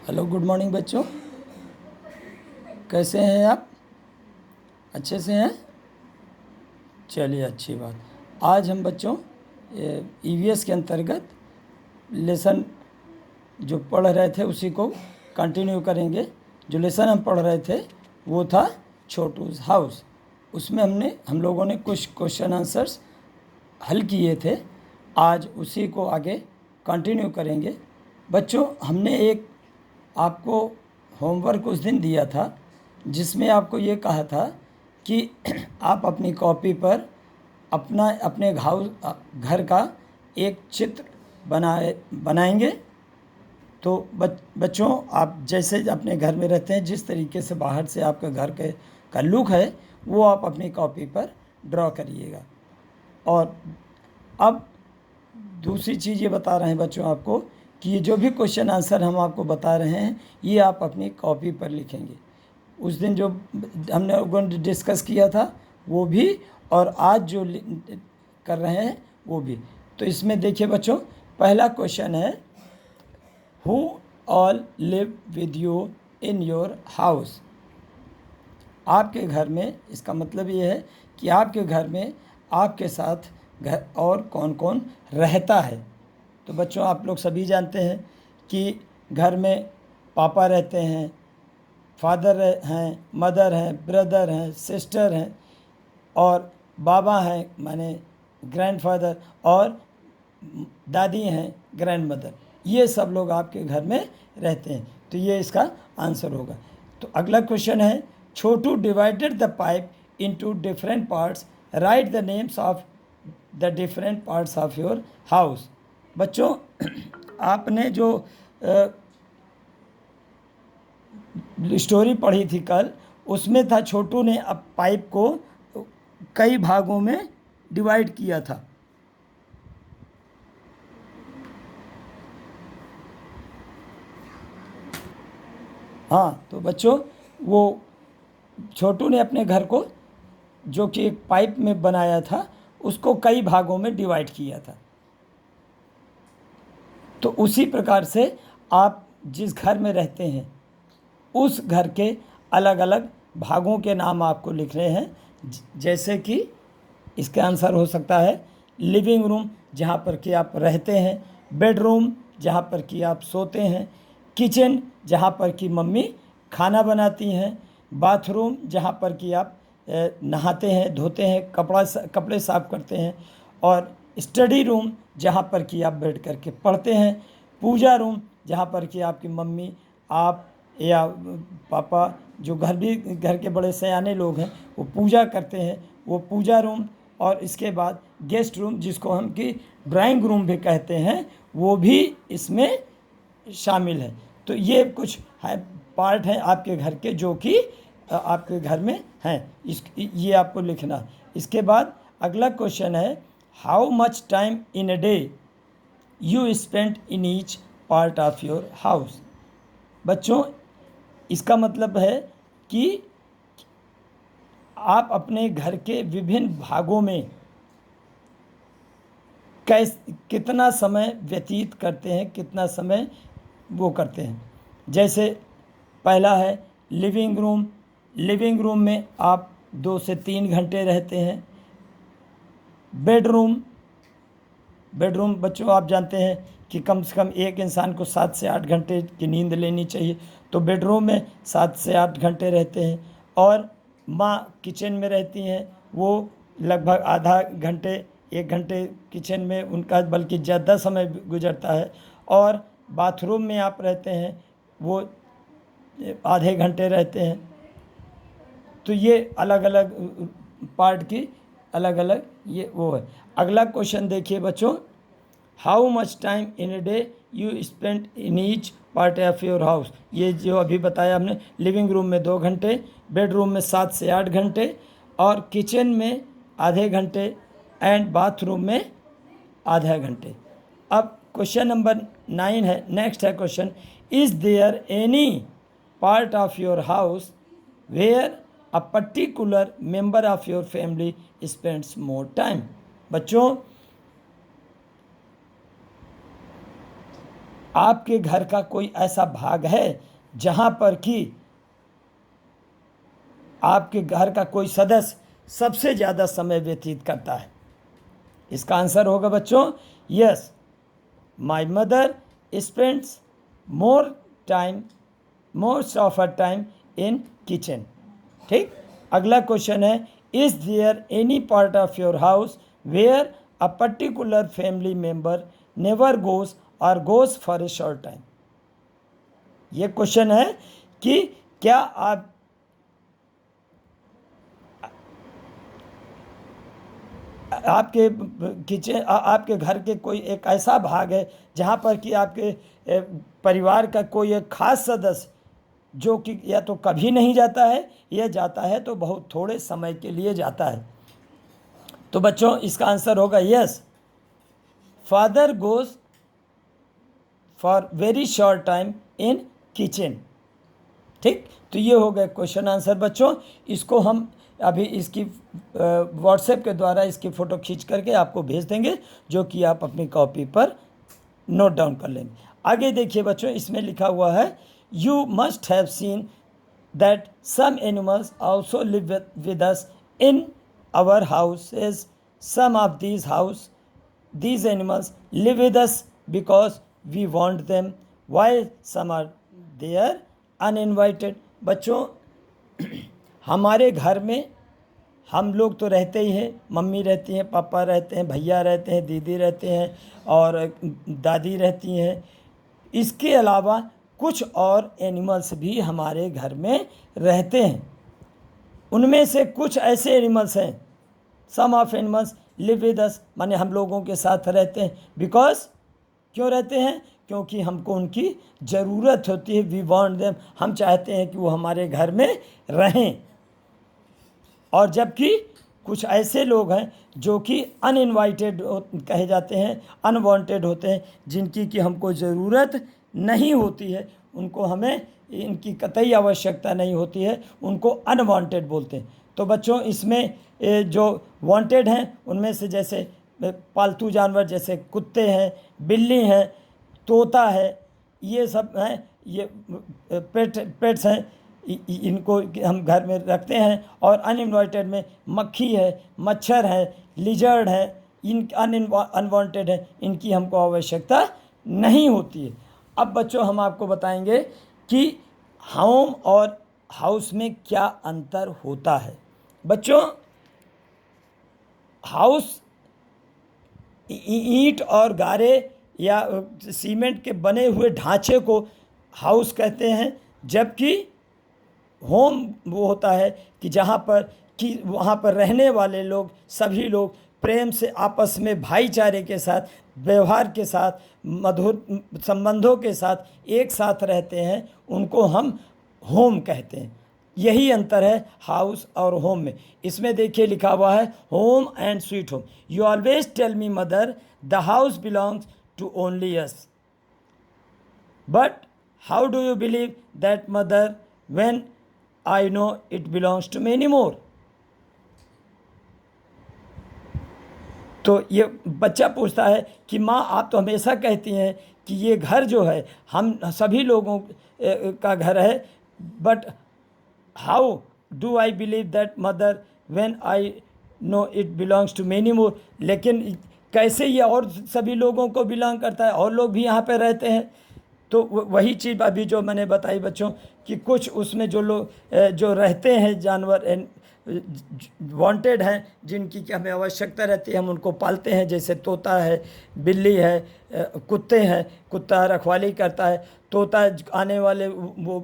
Hello, good morning बच्चों। कैसे हैं आप? अच्छे से हैं? चलिए, अच्छी बात। आज हम बच्चों ईवीएस के अंतर्गत लेसन जो पढ़ रहे थे उसी को कंटिन्यू करेंगे। जो लेसन हम पढ़ रहे थे वो था छोटूज हाउस। उसमें हम लोगों ने कुछ क्वेश्चन आंसर्स हल किए थे। आज उसी को आगे कंटिन्यू करेंगे। बच्चों, हमने एक आपको होमवर्क उस दिन दिया था जिसमें आपको ये कहा था कि आप अपनी कॉपी पर अपने घर का एक चित्र बनाएंगे। तो बच्चों, आप जैसे अपने घर में रहते हैं, जिस तरीके से बाहर से आपका घर का लुक है वो आप अपनी कॉपी पर ड्रॉ करिएगा। और अब दूसरी चीज़ ये बता रहे हैं बच्चों आपको कि ये जो भी क्वेश्चन आंसर हम आपको बता रहे हैं ये आप अपनी कॉपी पर लिखेंगे। उस दिन जो हमने डिस्कस किया था वो भी, और आज जो कर रहे हैं वो भी। तो इसमें देखिए बच्चों, पहला क्वेश्चन है, who all live with you in your house. आपके घर में, इसका मतलब ये है कि आपके घर में आपके साथ घर और कौन कौन रहता है। तो बच्चों, आप लोग सभी जानते हैं कि घर में पापा रहते हैं, फादर हैं, मदर हैं, ब्रदर हैं, सिस्टर हैं, और बाबा हैं माने ग्रैंडफादर, और दादी हैं ग्रैंड मदर। ये सब लोग आपके घर में रहते हैं। तो ये इसका आंसर होगा। तो अगला क्वेश्चन है, Chhotu divided the pipe into different parts, write the names of the different parts of your house. बच्चों, आपने जो स्टोरी पढ़ी थी कल, उसमें था छोटू ने अब पाइप को कई भागों में डिवाइड किया था। हाँ, तो बच्चों, वो छोटू ने अपने घर को जो कि एक पाइप में बनाया था उसको कई भागों में डिवाइड किया था। तो उसी प्रकार से आप जिस घर में रहते हैं उस घर के अलग अलग भागों के नाम आपको लिख रहे हैं। जैसे कि इसका आंसर हो सकता है लिविंग रूम, जहाँ पर कि आप रहते हैं; बेडरूम, जहाँ पर कि आप सोते हैं; किचन, जहाँ पर कि मम्मी खाना बनाती हैं; बाथरूम, जहाँ पर कि आप नहाते हैं, धोते हैं, कपड़े साफ करते हैं; और स्टडी रूम, जहाँ पर कि आप बैठ कर के पढ़ते हैं; पूजा रूम, जहाँ पर कि आपकी मम्मी, आप या पापा, जो घर के बड़े सयाने लोग हैं वो पूजा करते हैं, वो पूजा रूम; और इसके बाद गेस्ट रूम, जिसको हम कि ड्राइंग रूम भी कहते हैं, वो भी इसमें शामिल है। तो ये कुछ है पार्ट हैं आपके घर के जो कि आपके घर में हैं। ये आपको लिखना। इसके बाद अगला क्वेश्चन है, how much time in a day you spend in each part of your house. बच्चों, इसका मतलब है कि आप अपने घर के विभिन्न भागों में कितना समय व्यतीत करते हैं, कितना समय वो करते हैं। जैसे पहला है लिविंग रूम। लिविंग रूम में आप 2 से 3 घंटे रहते हैं। बेडरूम, बच्चों आप जानते हैं कि कम से कम एक इंसान को 7 से 8 घंटे की नींद लेनी चाहिए। तो बेडरूम में 7 से 8 घंटे रहते हैं। और माँ किचन में रहती हैं, वो लगभग आधा घंटे 1 घंटे किचन में उनका बल्कि ज़्यादा समय गुजरता है। और बाथरूम में आप रहते हैं, वो आधे घंटे रहते हैं। तो ये अलग अलग पार्ट की अलग अलग ये वो है। अगला क्वेश्चन देखिए बच्चों, how much time in a day you spend in each part of your house. ये जो अभी बताया हमने, लिविंग रूम में 2 घंटे, बेडरूम में 7 से 8 घंटे, और किचन में आधे घंटे, एंड बाथरूम में आधा घंटे। अब क्वेश्चन नंबर 9 है, नेक्स्ट है question, is there any part of your house where a particular member of your family spends more time. बच्चों, आपके घर का कोई ऐसा भाग है जहाँ पर कि आपके घर का कोई सदस्य सबसे ज़्यादा समय व्यतीत करता है? इसका आंसर होगा बच्चों yes, my mother spends most of her time in kitchen. ठीक, अगला क्वेश्चन है, is there any part of your house where a particular family member never goes or goes for a short time? ये question है कि क्या आपके kitchen आपके घर के कोई एक ऐसा भाग है जहाँ पर कि आपके परिवार का कोई एक खास सदस्य जो कि या तो कभी नहीं जाता है या जाता है तो बहुत थोड़े समय के लिए जाता है? तो बच्चों इसका आंसर होगा yes, father goes for very short time in kitchen. ठीक, तो ये हो गया क्वेश्चन आंसर बच्चों। इसको हम अभी इसकी व्हाट्सएप के द्वारा इसकी फ़ोटो खींच करके आपको भेज देंगे, जो कि आप अपनी कॉपी पर नोट डाउन कर लेंगे। आगे देखिए बच्चों, इसमें लिखा हुआ है, you must have seen that some animals also live with us in our houses. Some of these animals live with us because we want them, while some are there uninvited। बच्चों हमारे घर में हम लोग तो रहते ही हैं, मम्मी रहती हैं, पापा रहते हैं, भैया रहते हैं, दीदी रहते हैं और दादी रहती हैं। इसके अलावा कुछ और एनिमल्स भी हमारे घर में रहते हैं। उनमें से कुछ ऐसे एनिमल्स हैं, some of animals live with us, माने हम लोगों के साथ रहते हैं। बिकॉज क्यों रहते हैं? क्योंकि हमको उनकी ज़रूरत होती है। वी वांट देम, हम चाहते हैं कि वो हमारे घर में रहें। और जबकि कुछ ऐसे लोग हैं जो कि अनइनवाइटेड कहे जाते हैं, अनवांटेड होते हैं, जिनकी कि हमको ज़रूरत नहीं होती है, उनको हमें इनकी कतई आवश्यकता नहीं होती है, उनको अनवांटेड बोलते हैं। तो बच्चों इसमें जो वांटेड हैं उनमें से जैसे पालतू जानवर जैसे कुत्ते हैं, बिल्ली हैं, तोता है, ये सब हैं, ये पेट्स हैं, इनको हम घर में रखते हैं। और अनइनवाइटेड में मक्खी है, मच्छर है, लिजर्ड है, इन अनवांटेड है, इनकी हमको आवश्यकता नहीं होती है। अब बच्चों हम आपको बताएंगे कि होम और हाउस में क्या अंतर होता है। बच्चों हाउस ईंट और गारे या सीमेंट के बने हुए ढांचे को हाउस कहते हैं, जबकि होम वो होता है कि जहाँ पर कि वहाँ पर रहने वाले लोग सभी लोग प्रेम से आपस में भाईचारे के साथ, व्यवहार के साथ, मधुर संबंधों के साथ एक साथ रहते हैं, उनको हम होम कहते हैं। यही अंतर है हाउस और होम में। इसमें देखिए लिखा हुआ है, home and sweet home. You always tell me mother the house belongs to only us, but how do you believe that mother when I know it belongs to many more? तो ये बच्चा पूछता है कि माँ आप तो हमेशा कहती हैं कि ये घर जो है हम सभी लोगों का घर है, but how do I believe that mother when I know it belongs to many more? लेकिन कैसे ये और सभी लोगों को बिलोंग करता है, और लोग भी यहाँ पे रहते हैं। तो वही चीज़ अभी जो मैंने बताई बच्चों कि कुछ उसमें जो लोग जो रहते हैं जानवर वांटेड हैं, जिनकी कि हमें आवश्यकता रहती है, हम उनको पालते हैं, जैसे तोता है, बिल्ली है, कुत्ते हैं, कुत्ता रखवाली करता है, तोता आने वाले वो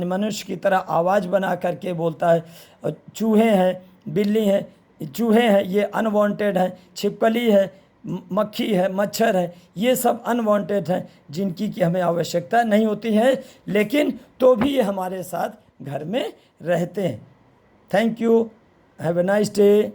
मनुष्य की तरह आवाज़ बना करके बोलता है। और चूहे हैं, बिल्ली हैं, चूहे हैं, ये अनवांटेड हैं, छिपकली है, मक्खी है, मच्छर है, ये सब अनवांटेड हैं, जिनकी कि हमें आवश्यकता नहीं होती है, लेकिन तो भी ये हमारे साथ घर में रहते हैं। Thank you, have a nice day.